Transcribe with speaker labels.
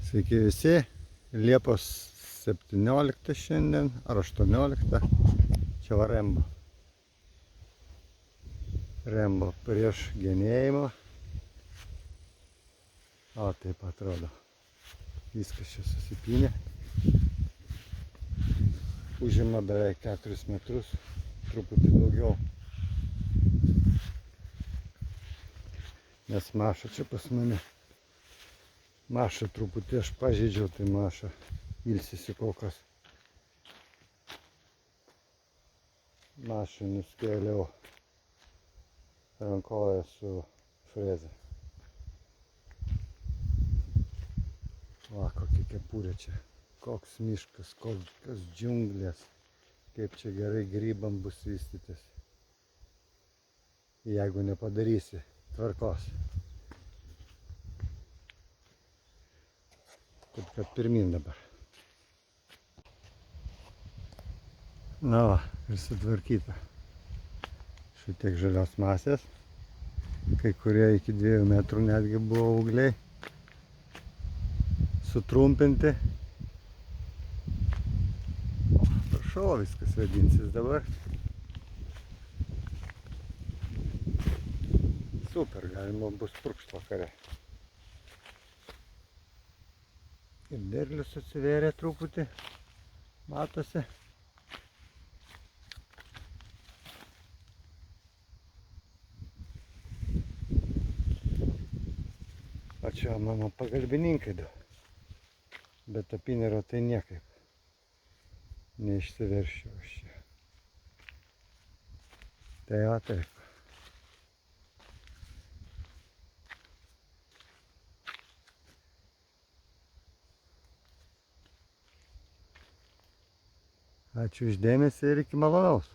Speaker 1: Sveiki visi, Liepos 17 šiandien, ar 18, čia va Rembo. Rembo prieš genėjimą. O, taip atrodo. Viskas čia susipynė. Užima beveik 4 metrus, truputį daugiau. Nes Maša čia pas mane. Maša truputį aš pažeidžiau, tai Maša ilsisi kol kas. Mašai nuskėliau rankovę su freze. Va, kokia kepurė čia. Koks miškas, kokios džiunglės. Kaip čia gerai grybam bus vystytis. Jeigu nepadarysi tvarkos. Taip kad pirmin dabar. Na va, ir sutvarkyta. Šitiek žalios masės. Kai kurie iki 2 metrų netgi buvo ūgliai. Sutrumpinti. Prašau, viskas vadinsis dabar. Super, galima bus purkšt vakare. Ir derlius atsivėrė truputį, matosi. O čia mano pagalbininkai du. Bet apinero tai niekaip neišsiveršiu aš čia. Tai va taip. Ačiū už dėmesį ir iki malonaus.